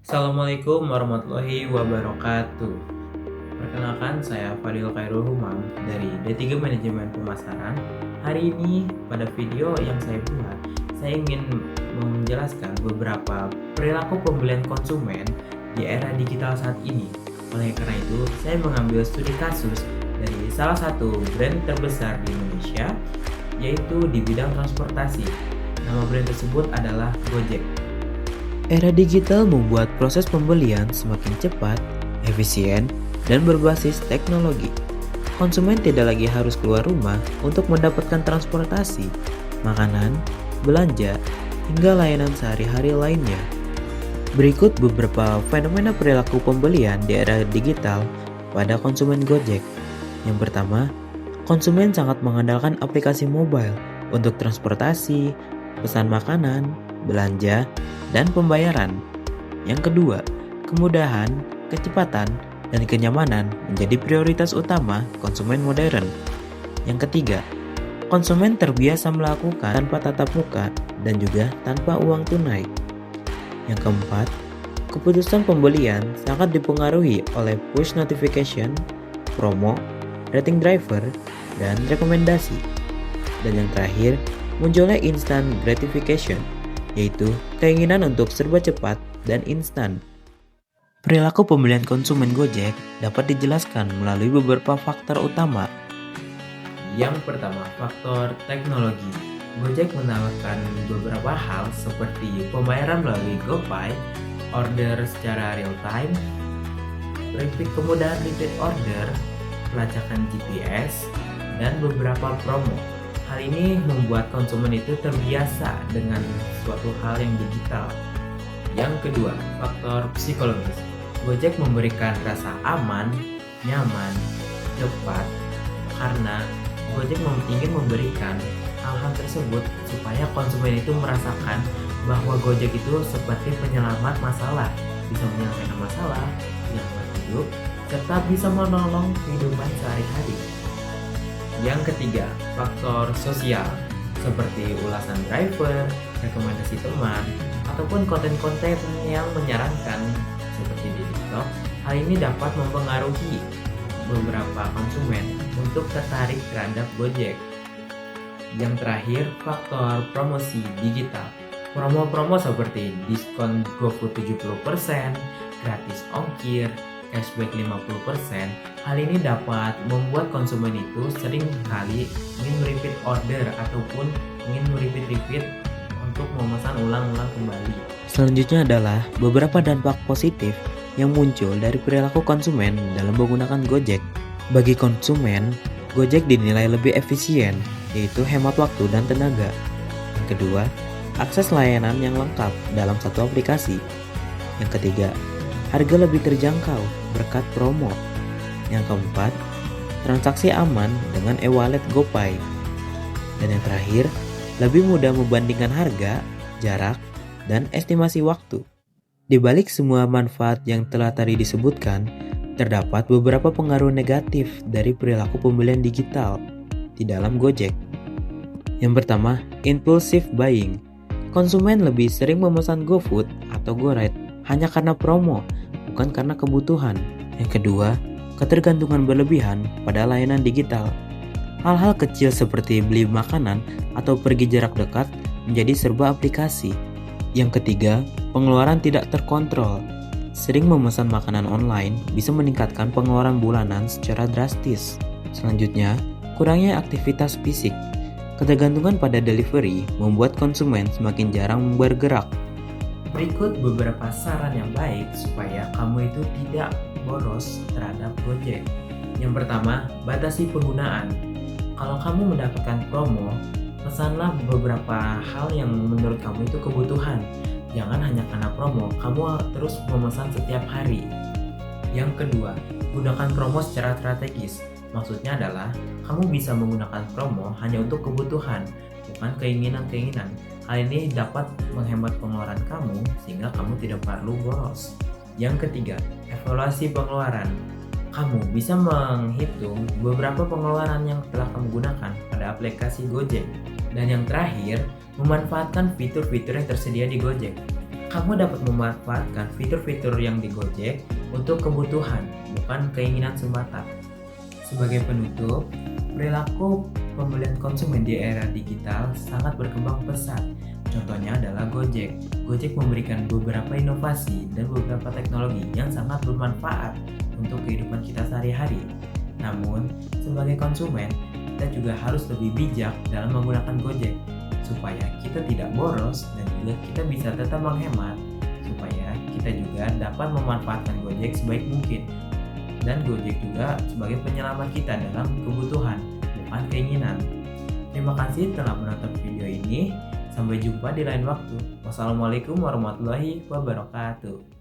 Assalamualaikum warahmatullahi wabarakatuh. Perkenalkan, saya Fadil Khairul Humam dari D3 Manajemen Pemasaran. Hari ini pada video yang saya buat, saya ingin menjelaskan beberapa perilaku pembelian konsumen di era digital saat ini. Oleh karena itu, saya mengambil studi kasus dari salah satu brand terbesar di Indonesia, yaitu di bidang transportasi. Nama brand tersebut adalah Gojek. Era digital membuat proses pembelian semakin cepat, efisien, dan berbasis teknologi. Konsumen tidak lagi harus keluar rumah untuk mendapatkan transportasi, makanan, belanja, hingga layanan sehari-hari lainnya. Berikut beberapa fenomena perilaku pembelian di era digital pada konsumen Gojek. Yang pertama, konsumen sangat mengandalkan aplikasi mobile untuk transportasi, pesan makanan, belanja, dan pembayaran. Yang kedua, kemudahan, kecepatan, dan kenyamanan menjadi prioritas utama konsumen modern. Yang ketiga, konsumen terbiasa melakukan tanpa tatap muka dan juga tanpa uang tunai. Yang keempat, keputusan pembelian sangat dipengaruhi oleh push notification, promo, rating driver, dan rekomendasi. Dan yang terakhir, munculnya instant gratification, yaitu keinginan untuk serba cepat dan instan. Perilaku pembelian konsumen Gojek dapat dijelaskan melalui beberapa faktor utama. Yang pertama, faktor teknologi. Gojek menawarkan beberapa hal seperti pembayaran melalui GoPay, order secara real time, kemudahan repeat order, pelacakan GPS, dan beberapa promo. Hal ini membuat konsumen itu terbiasa dengan suatu hal yang digital. Yang kedua, faktor psikologis. Gojek memberikan rasa aman, nyaman, cepat, karena Gojek ingin memberikan hal-hal tersebut supaya konsumen itu merasakan bahwa Gojek itu seperti penyelamat masalah, bisa menyelesaikan masalah, menyelamat hidup, serta bisa menolong kehidupan sehari-hari. Yang ketiga, faktor sosial seperti ulasan driver, rekomendasi teman, ataupun konten-konten yang menyarankan seperti di TikTok. Hal ini dapat mempengaruhi beberapa konsumen untuk tertarik terhadap Gojek. Yang terakhir, faktor promosi digital. Promo-promo seperti diskon GoFood 70%, gratis ongkir, cashback 50%, hal ini dapat membuat konsumen itu sering kali ingin repeat order ataupun ingin repeat untuk memesan ulang-ulang kembali. Selanjutnya adalah beberapa dampak positif yang muncul dari perilaku konsumen dalam menggunakan Gojek. Bagi konsumen, Gojek dinilai lebih efisien, yaitu hemat waktu dan tenaga. Yang kedua, akses layanan yang lengkap dalam satu aplikasi. Yang ketiga, harga lebih terjangkau berkat promo. Yang keempat, transaksi aman dengan e-wallet GoPay. Dan yang terakhir, lebih mudah membandingkan harga, jarak, dan estimasi waktu. Di balik semua manfaat yang telah tadi disebutkan, terdapat beberapa pengaruh negatif dari perilaku pembelian digital di dalam Gojek. Yang pertama, impulsive buying. Konsumen lebih sering memesan GoFood atau GoRide hanya karena promo, bukan karena kebutuhan. Yang kedua, ketergantungan berlebihan pada layanan digital. Hal-hal kecil seperti beli makanan atau pergi jarak dekat menjadi serba aplikasi. Yang ketiga, pengeluaran tidak terkontrol. Sering memesan makanan online bisa meningkatkan pengeluaran bulanan secara drastis. Selanjutnya, kurangnya aktivitas fisik. Ketergantungan pada delivery membuat konsumen semakin jarang bergerak. Berikut beberapa saran yang baik supaya kamu itu tidak boros terhadap Gojek. Yang pertama, batasi penggunaan. Kalau kamu mendapatkan promo, pesanlah beberapa hal yang menurut kamu itu kebutuhan. Jangan hanya karena promo, kamu terus memesan setiap hari. Yang kedua, gunakan promo secara strategis. Maksudnya adalah, kamu bisa menggunakan promo hanya untuk kebutuhan, bukan keinginan-keinginan. Hal ini dapat menghemat pengeluaran kamu sehingga kamu tidak perlu boros. Yang ketiga, evaluasi pengeluaran. Kamu bisa menghitung beberapa pengeluaran yang telah kamu gunakan pada aplikasi Gojek. Dan yang terakhir, memanfaatkan fitur-fitur yang tersedia di Gojek. kamu dapat memanfaatkan fitur-fitur yang di Gojek untuk kebutuhan, bukan keinginan semata. Sebagai penutup, perilaku pembelian konsumen di era digital sangat berkembang pesat. Contohnya adalah Gojek. Gojek memberikan beberapa inovasi dan beberapa teknologi yang sangat bermanfaat untuk kehidupan kita sehari-hari. Namun, sebagai konsumen, kita juga harus lebih bijak dalam menggunakan Gojek supaya kita tidak boros dan juga kita bisa tetap menghemat supaya kita juga dapat memanfaatkan Gojek sebaik mungkin. Dan Gojek juga sebagai penyelamat kita dalam kebutuhan, bukan keinginan. Terima kasih telah menonton video ini. Sampai jumpa di lain waktu. Wassalamualaikum warahmatullahi wabarakatuh.